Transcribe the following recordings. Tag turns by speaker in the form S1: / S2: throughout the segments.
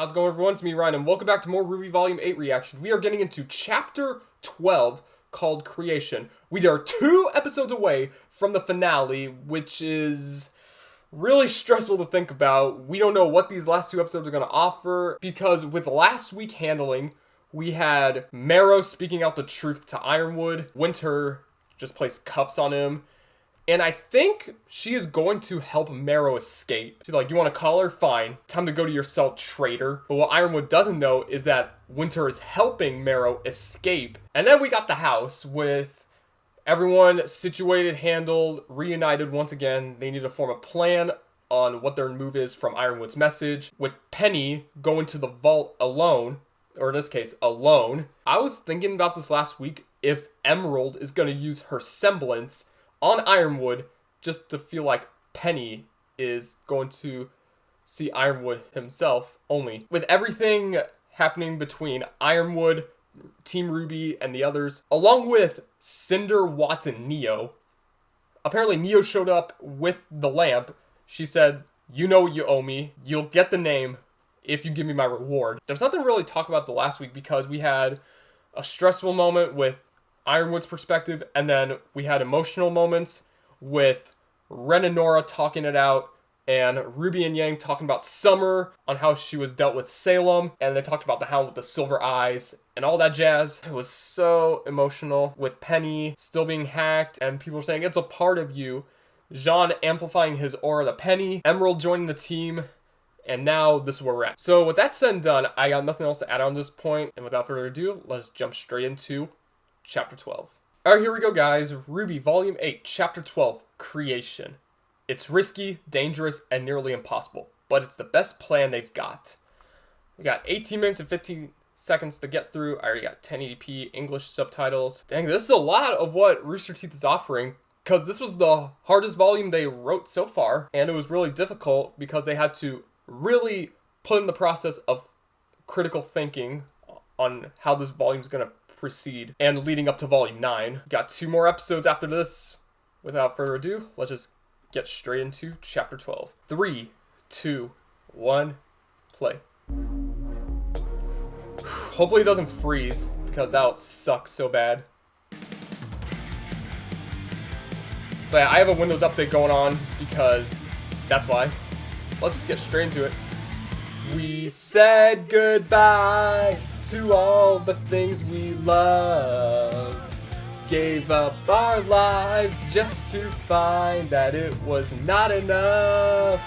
S1: How's it going, everyone? It's me, Ryan, and welcome back to more RWBY Volume 8 reaction. We are getting into Chapter 12, called Creation. We are 2 episodes away from the finale, which is really stressful to think about. We don't know what these last 2 episodes are going to offer, because with last week handling, we had Marrow speaking out the truth to Ironwood. Winter just placed cuffs on him. And I think she is going to help Marrow escape. She's like, you want to call her? Fine. Time to go to your cell, traitor. But what Ironwood doesn't know is that Winter is helping Marrow escape. And then we got the house with everyone situated, handled, reunited once again. They need to form a plan on what their move is from Ironwood's message. With Penny going to the vault alone, or in this case, alone. I was thinking about this last week, if Emerald is going to use her semblance on Ironwood just to feel like Penny is going to see Ironwood himself only. With everything happening between Ironwood, Team RWBY, and the others, along with Cinder, Watson, Neo. Apparently Neo showed up with the lamp. She said, you know what you owe me. You'll get the name if you give me my reward. There's nothing really to talk about the last week because we had a stressful moment with Ironwood's perspective, and then we had emotional moments with Ren and Nora talking it out, and Ruby and Yang talking about Summer on how she was dealt with Salem, and they talked about the Hound with the silver eyes and all that jazz. It was so emotional with Penny still being hacked, and people were saying it's a part of you. Jean amplifying his aura to Penny, Emerald joining the team, and now this is where we're at. So with that said and done, I got nothing else to add on this point, and without further ado, let's jump straight into Chapter 12. Alright, here we go, guys. RWBY Volume 8, Chapter 12, Creation. It's risky, dangerous, and nearly impossible, but it's the best plan they've got. We got 18 minutes and 15 seconds to get through. I already got 1080p English subtitles. Dang, this is a lot of what Rooster Teeth is offering, because this was the hardest volume they wrote so far, and it was really difficult because they had to really put in the process of critical thinking on how this volume is going to proceed, and leading up to Volume 9. Got 2 more episodes after this. Without further ado, let's just get straight into Chapter 12. 3, 2, 1, play. Hopefully it doesn't freeze, because that would suck so bad. But yeah, I have a Windows update going on, because that's why. Let's just get straight into it. We said goodbye to all the things we loved. Gave up our lives just to find that it was not enough.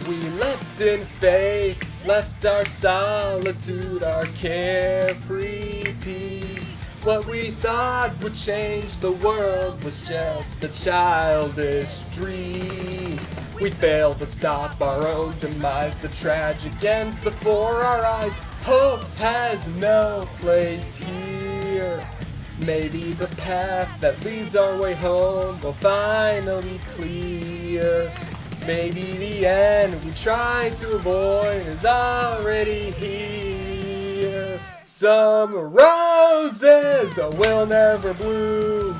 S1: We leapt in faith, left our solitude, our carefree peace. What we thought would change the world was just a childish dream. We failed to stop our own demise. The tragic ends before our eyes. Hope has no place here. Maybe the path that leads our way home will finally clear. Maybe the end we tried to avoid is already here. Some roses will never bloom.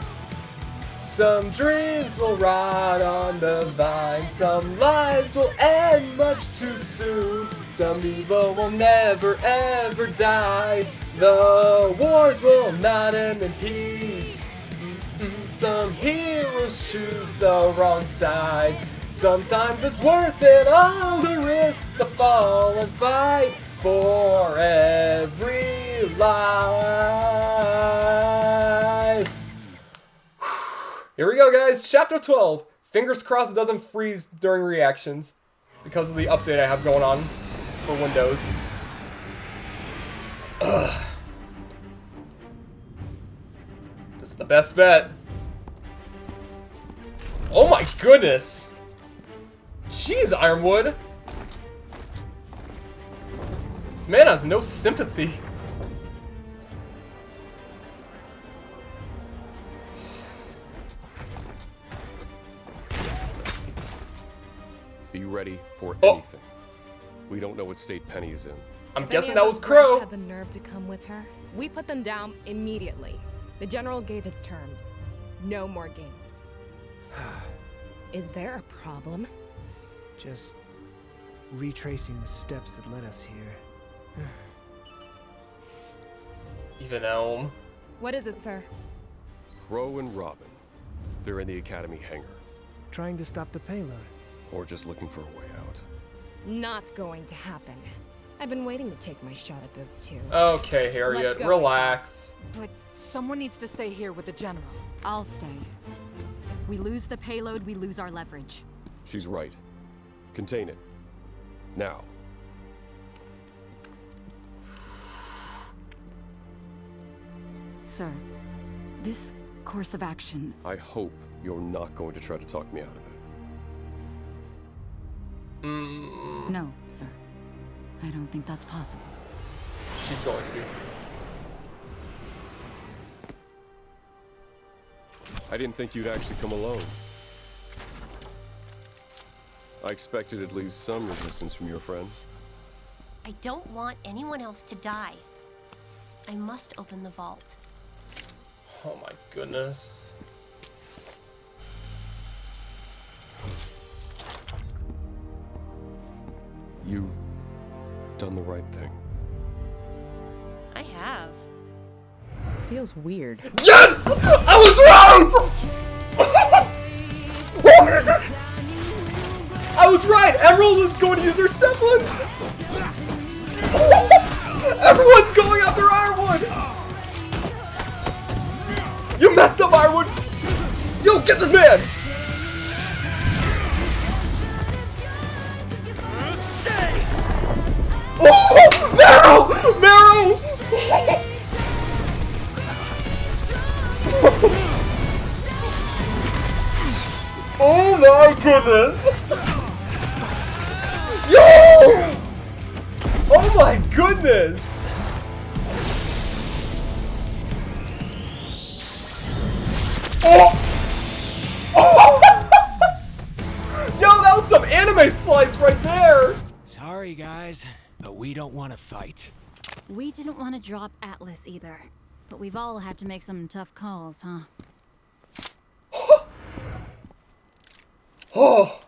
S1: Some dreams will rot on the vine. Some lives will end much too soon. Some evil will never ever die. The wars will not end in peace. Some heroes choose the wrong side. Sometimes it's worth it all to risk the fall and fight for every life. Here we go, guys. Chapter 12. Fingers crossed it doesn't freeze during reactions because of the update I have going on for Windows. Ugh. This is the best bet. Oh my goodness. Jeez, Ironwood. This man has no sympathy.
S2: Be ready for anything. We don't know what state Penny is in.
S1: I'm guessing that was Crow.
S3: Had the nerve to come with her. We put them down immediately. The general gave his terms. No more games. Is there a problem?
S4: Just retracing the steps that led us here.
S1: Even Elm.
S3: What is it, sir?
S2: Crow and Robin. They're in the Academy hangar.
S4: Trying to stop the payload.
S2: Or just looking for a way out.
S3: Not going to happen. I've been waiting to take my shot at those two.
S1: Okay, Harriet,
S3: Let's go,
S1: relax.
S5: But someone needs to stay here with the general.
S6: I'll stay. We lose the payload, we lose our leverage.
S2: She's right. Contain it. Now.
S6: Sir, this course of action...
S2: I hope you're not going to try to talk me out of it.
S6: No, sir. I don't think that's possible.
S1: She's going to.
S2: I didn't think you'd actually come alone. I expected at least some resistance from your friends.
S7: I don't want anyone else to die. I must open the vault.
S1: Oh my goodness.
S2: You've done the right thing.
S7: I have.
S5: Feels weird.
S1: Yes! I was right! Oh, music! I was right! Emerald is going to use her semblance! Everyone's going after Ironwood! You messed up, Ironwood! Yo, get this man! Oh! Marrow! Marrow! Oh my goodness! Yo! Oh my goodness! Oh! Yo, that was some anime slice right there!
S4: Sorry, guys, but we don't want to fight.
S6: We didn't want to drop Atlas either. But we've all had to make some tough calls, huh?
S1: Oh!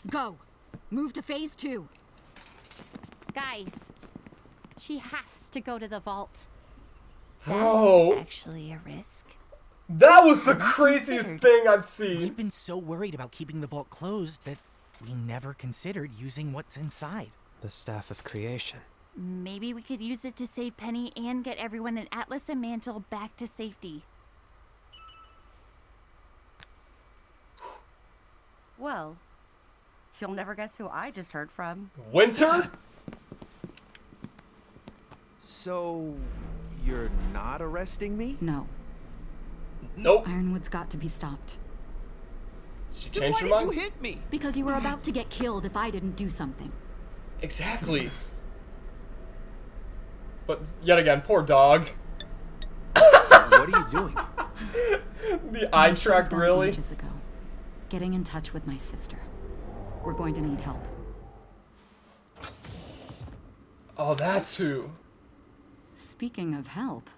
S6: Go! Move to phase 2.
S7: Guys, she has to go to the vault.
S1: Bro!
S7: Actually a risk.
S1: That was the craziest thing I've seen!
S4: We've been so worried about keeping the vault closed that we never considered using what's inside.
S8: The Staff of Creation.
S6: Maybe we could use it to save Penny and get everyone in Atlas and Mantle back to safety.
S9: Well, you'll never guess who I just heard from.
S1: Winter?
S10: So, you're not arresting me?
S6: No.
S1: Nope.
S6: Ironwood's got to be stopped.
S1: She
S10: Then
S1: changed
S10: why
S1: her
S10: did
S1: mind?
S10: you hit me?
S6: Because you were about to get killed if I didn't do something.
S1: Exactly. But yet again, poor dog.
S10: What are you doing?
S1: The eye
S6: I should've
S1: track,
S6: done
S1: really?
S6: ages ago. Getting in touch with my sister. We're going to need help.
S1: Oh, that's who.
S6: Speaking of help,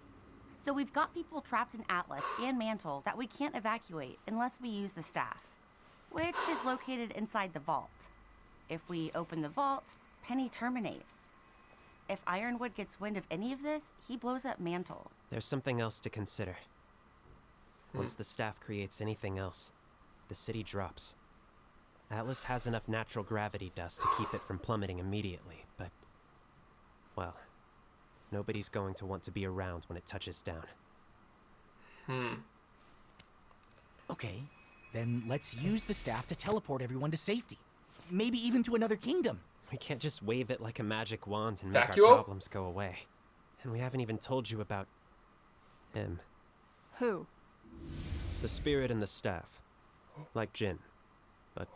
S9: So we've got people trapped in Atlas and Mantle that we can't evacuate unless we use the staff, which is located inside the vault. If we open the vault, Penny terminates. If Ironwood gets wind of any of this, he blows up Mantle.
S8: There's something else to consider. Once the staff creates anything else, the city drops. Atlas has enough natural gravity dust to keep it from plummeting immediately, but... well, nobody's going to want to be around when it touches down.
S4: Okay, then let's use the staff to teleport everyone to safety. Maybe even to another kingdom.
S8: We can't just wave it like a magic wand and make
S1: Vacuo?
S8: our problems go away. And we haven't even told you about... him.
S5: Who?
S8: The spirit and the staff. Like Jin. But...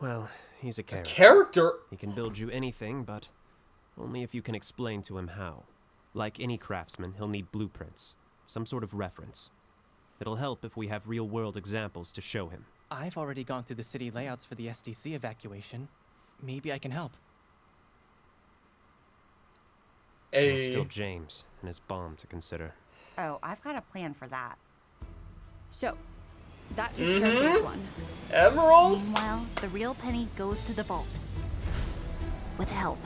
S8: well, he's a character.
S1: Character?
S8: He can build you anything, but... only if you can explain to him how. Like any craftsman, he'll need blueprints. Some sort of reference. It'll help if we have real-world examples to show him.
S11: I've already gone through the city layouts for the SDC evacuation. Maybe I can help.
S8: There's still James and his bomb to consider.
S9: Oh, I've got a plan for that.
S6: so that takes care of phase 1.
S1: Emerald?
S9: Meanwhile, the real Penny goes to the vault. With help.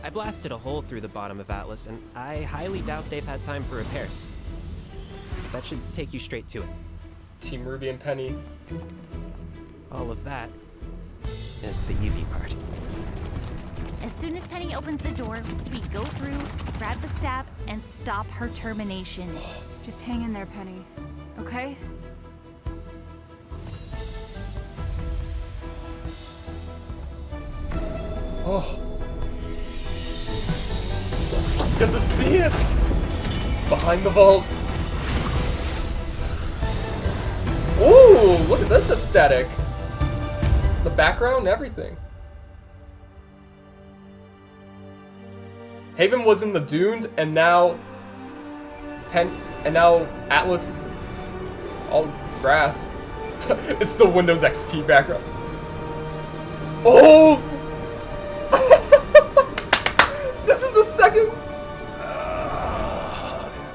S8: I blasted a hole through the bottom of Atlas, and I highly doubt they've had time for repairs. That should take you straight to it.
S1: Team Ruby and Penny.
S8: All of that is the easy part.
S6: As soon as Penny opens the door, we go through, grab the staff, and stop her termination.
S5: Just hang in there, Penny. Okay?
S1: Oh. Get to see it! Behind the vault. Ooh, look at this aesthetic. The background and everything. Haven was in the dunes, and now Atlas is all grass. It's the Windows XP background. Oh! This is the second.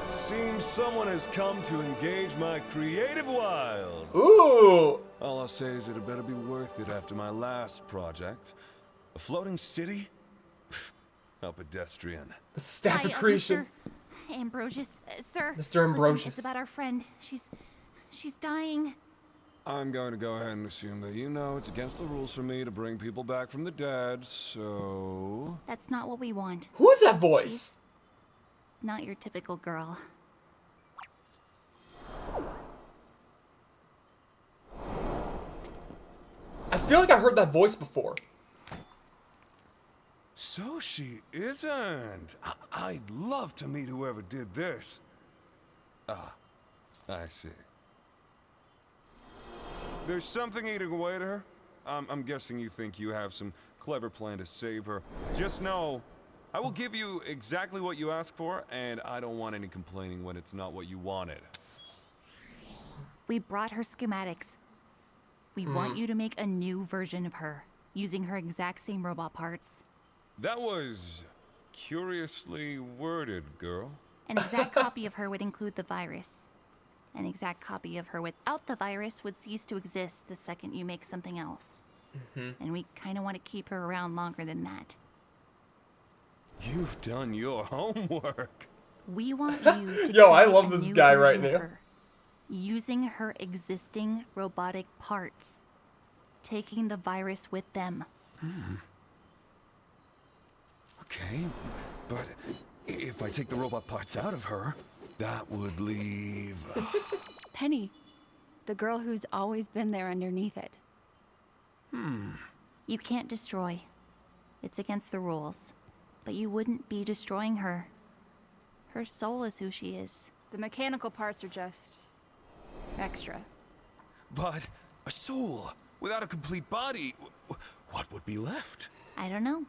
S12: It seems someone has come to engage my creative wild.
S1: Ooh!
S12: All I'll say is it better be worth it after my last project. A floating city? How pedestrian.
S1: The staff
S6: Hi,
S1: of creation.
S6: Mr. Ambrosius, sir.
S1: Mr. Ambrosius.
S6: Listen, it's about our friend. She's dying.
S12: I'm going to go ahead and assume that you know it's against the rules for me to bring people back from the dead, so...
S6: That's not what we want.
S1: Who is that voice?
S6: She's not your typical girl.
S1: I feel like I heard that voice before.
S12: So she isn't. I'd love to meet whoever did this. Ah, I see. There's something eating away at her. I'm guessing you think you have some clever plan to save her. Just know, I will give you exactly what you ask for, and I don't want any complaining when it's not what you wanted.
S6: We brought her schematics. We want you to make a new version of her, using her exact same robot parts.
S12: That was curiously worded, girl.
S6: An exact copy of her would include the virus. An exact copy of her without the virus would cease to exist the second you make something else. And we kind of want to keep her around longer than that.
S12: You've done your homework.
S6: We want you to
S1: Yo, I
S6: create
S1: love
S6: a
S1: this
S6: new
S1: guy right
S6: version of
S1: now.
S6: her, using her existing robotic parts, taking the virus with them.
S12: Okay, but if I take the robot parts out of her, that would leave...
S5: Penny. The girl who's always been there underneath it.
S6: You can't destroy. It's against the rules. But you wouldn't be destroying her. Her soul is who she is.
S5: The mechanical parts are just extra.
S12: But a soul without a complete body, what would be left?
S6: I don't know.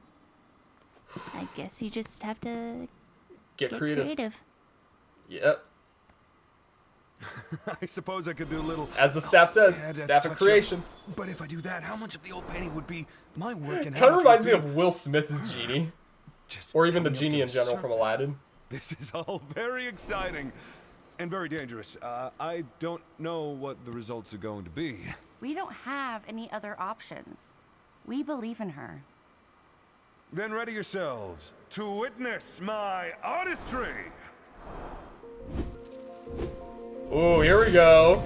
S6: I guess you just have to
S1: Get creative. Yep.
S12: I suppose I could do a little...
S1: As the staff says,
S12: add a
S1: staff of
S12: touch
S1: creation.
S12: But if I do that, how much of the old penny would be my work and
S1: Kind of
S12: how much
S1: reminds me
S12: would be...
S1: of Will Smith's Genie.
S12: Just
S1: Or even the
S12: coming up
S1: Genie
S12: to
S1: in general from
S12: surface.
S1: Aladdin.
S12: This is all very exciting and very dangerous. I don't know what the results are going to be.
S9: We don't have any other options. We believe in her.
S12: Then ready yourselves to witness my artistry.
S1: Ooh, here we go.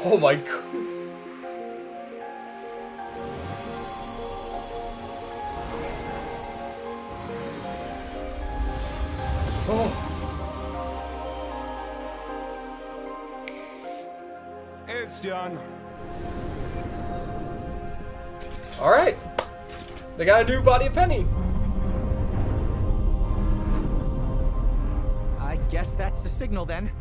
S1: Oh my goodness. Oh.
S12: It's done.
S1: All right. They got a new body of Penny.
S4: I guess that's the signal then.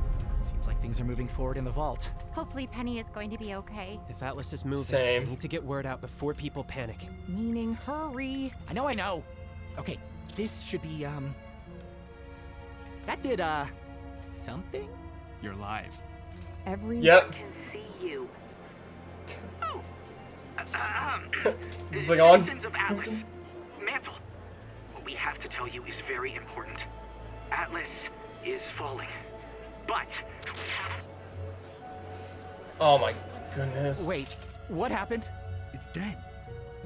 S4: Seems like things are moving forward in the vault.
S6: Hopefully Penny is going to be okay.
S8: If Atlas is moving,
S1: Same.
S8: we need to get word out before people panic.
S5: Meaning hurry.
S4: I know. Okay, this should be, that did, something?
S11: You're live.
S5: Everyone
S1: Yep.
S5: can see you.
S1: This thing on?
S13: Citizens of Atlas, Mantle, what we have to tell you is very important. Atlas is falling, but
S1: Oh my goodness.
S4: Wait, what happened?
S14: It's dead.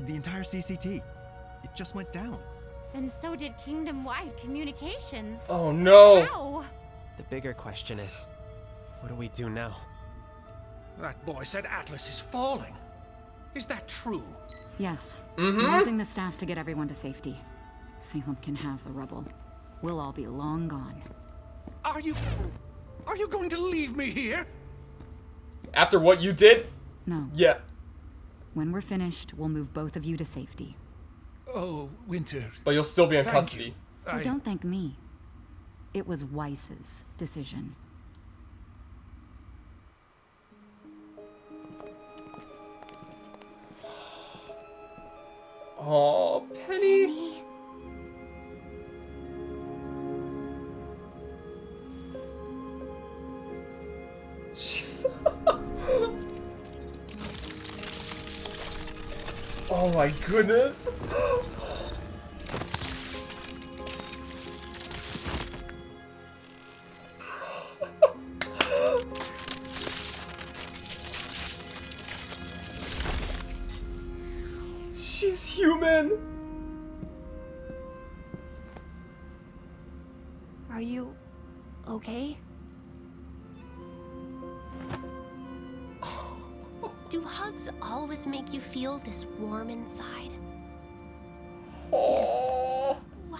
S14: The entire CCT. It just went down.
S6: And so did kingdom-wide communications.
S1: Oh no.
S6: Wow.
S8: The bigger question is, what do we do now?
S15: That boy said Atlas is falling. Is that true?
S16: Yes.
S1: Mm-hmm.
S16: We're using the staff to get everyone to safety. Salem can have the rubble. We'll all be long gone.
S15: Are you going to leave me here?
S1: After what you did?
S16: No.
S1: Yeah.
S16: When we're finished, we'll move both of you to safety.
S15: Oh, Winter.
S1: But you'll still be in
S15: Thank
S1: custody.
S16: Oh, don't thank me. It was Weiss's decision.
S1: Oh, Penny. She's... Oh my goodness. She's human.
S6: Are you okay?
S7: Do hugs always make you feel this warm inside?
S1: Oh.
S7: Wow.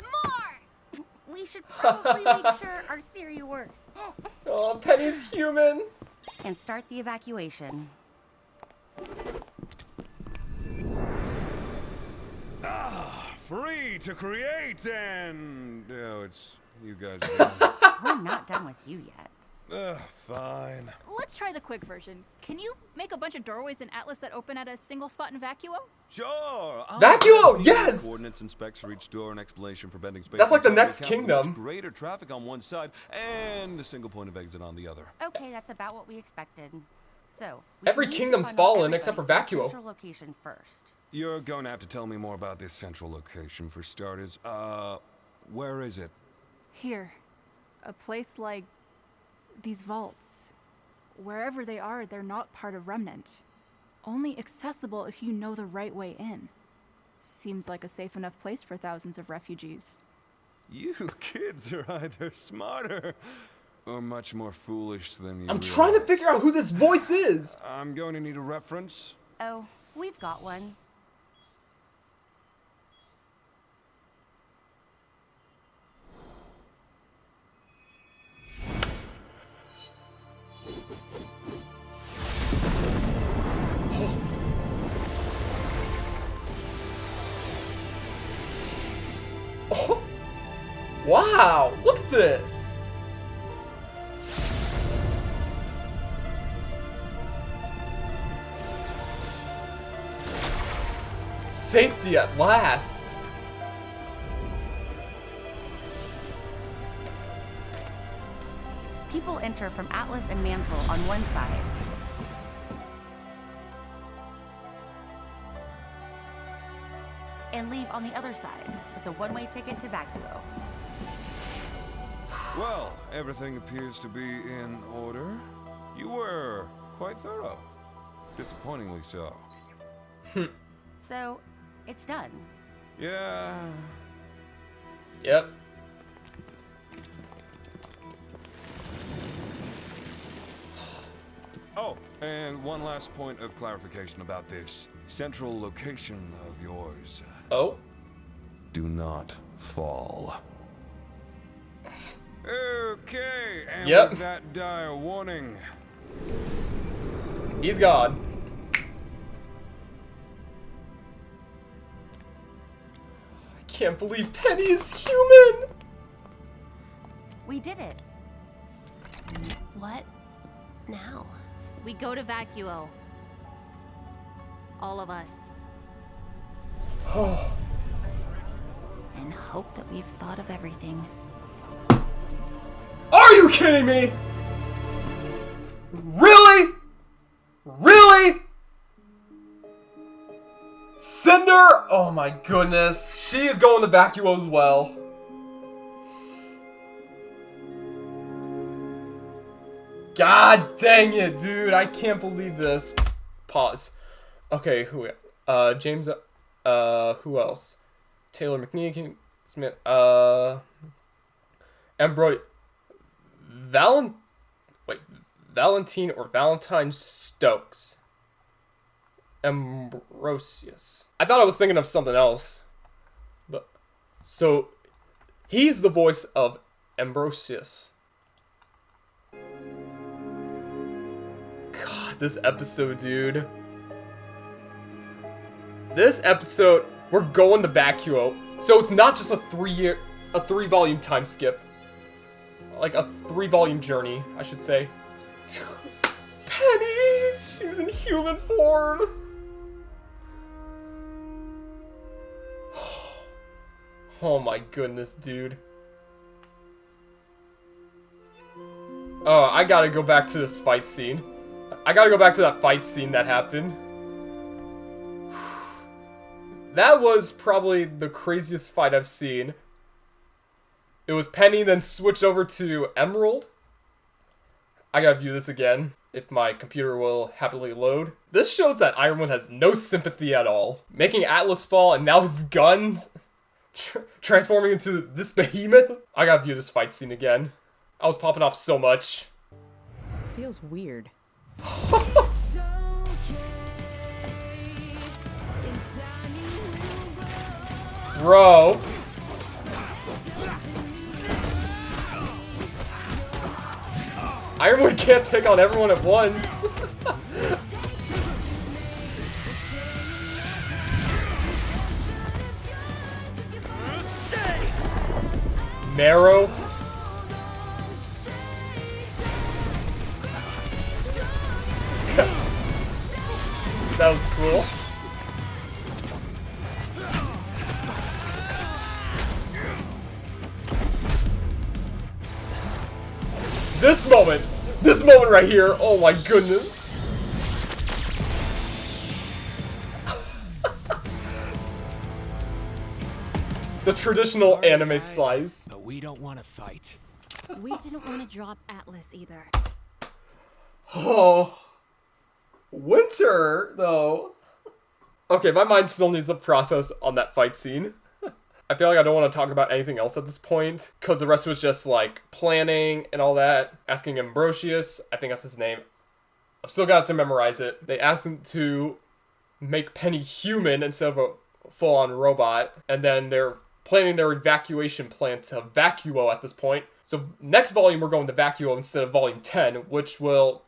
S9: More! We should probably make sure our theory works.
S1: Oh, Penny's human.
S9: And start the evacuation.
S12: Free to create and... Oh, it's you guys.
S9: We're not done with you yet.
S12: Fine.
S17: Let's try the quick version. Can you make a bunch of doorways in Atlas that open at a single spot in Vacuo?
S12: Sure.
S1: Vacuo, yes!
S12: Coordinates and specs for each door and explanation for bending space.
S1: That's like the
S12: and
S1: next
S12: account for
S1: kingdom.
S12: much greater traffic on one side and a single point of exit on the other.
S9: Okay, that's about what we expected. So,
S1: Every
S9: need to
S1: kingdom's
S9: funnel
S1: fallen except for
S9: everybody to the
S1: Vacuo.
S9: Central location first.
S12: You're going to have to tell me more about this central location for starters. Where is it?
S17: Here. A place like these vaults. Wherever they are, they're not part of Remnant. Only accessible if you know the right way in. Seems like a safe enough place for thousands of refugees.
S12: You kids are either smarter or much more foolish than you
S1: I'm trying to figure out who this voice is.
S12: I'm going to need a reference.
S9: Oh, we've got one.
S1: Oh. Wow, look at this. Safety at last.
S9: People enter from Atlas and Mantle on one side. And leave on the other side with a one-way ticket to Vacuo.
S12: Well, everything appears to be in order. You were quite thorough. Disappointingly so.
S9: So, it's done.
S12: Yeah.
S1: Yep.
S12: Oh, and one last point of clarification about this central location of yours.
S1: Oh?
S12: Do not fall. Okay, and
S1: Yep.
S12: with that dire warning,
S1: He's gone. I can't believe Penny is human!
S9: We did it.
S7: What now?
S6: We go to Vacuo. All of us.
S1: Oh.
S6: And hope that we've thought of everything.
S1: Are you kidding me? Really? Really? Cinder? Oh my goodness. She is going to Vacuo as well. God dang it, dude. I can't believe this. Pause. Okay, James, who else? Taylor McNeil, Smith, Valentine or Valentine Stokes. Ambrosius. I thought I was thinking of something else. But, so, he's the voice of Ambrosius. God, this episode, dude. This episode, we're going to Vacuo. So it's not just a 3-volume time skip. Like a 3-volume journey, I should say. Penny! She's in human form! Oh my goodness, dude. Oh, I gotta go back to this fight scene. I gotta go back to that fight scene that happened. That was probably the craziest fight I've seen. It was Penny, then switched over to Emerald. I gotta view this again, if my computer will happily load. This shows that Ironwood has no sympathy at all. Making Atlas fall and now his guns transforming into this behemoth. I gotta view this fight scene again. I was popping off so much.
S18: Feels weird.
S1: Bro. Ironwood can't take on everyone at once. Marrow. That was cool. This moment right here, oh my goodness. The traditional anime slice.
S19: But we don't want to fight.
S20: We didn't want to drop Atlas either.
S1: Oh. Winter, though. Okay, my mind still needs to process on that fight scene. I feel like I don't want to talk about anything else at this point, because the rest was just, like, planning and all that. Asking Ambrosius, I think that's his name. I've still got to memorize it. They asked him to make Penny human instead of a full-on robot, and then they're planning their evacuation plan to Vacuo at this point. So next volume, we're going to Vacuo instead of volume 10, which will,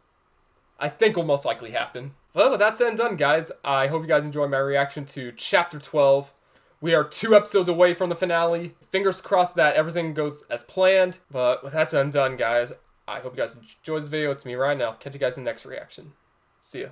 S1: I think, will most likely happen. Well, with that said and done, guys, I hope you guys enjoyed my reaction to Chapter 12. We are 2 episodes away from the finale. Fingers crossed that everything goes as planned. But with that said and done, guys, I hope you guys enjoyed this video. It's me, Ryan. I'll catch you guys in the next reaction. See ya.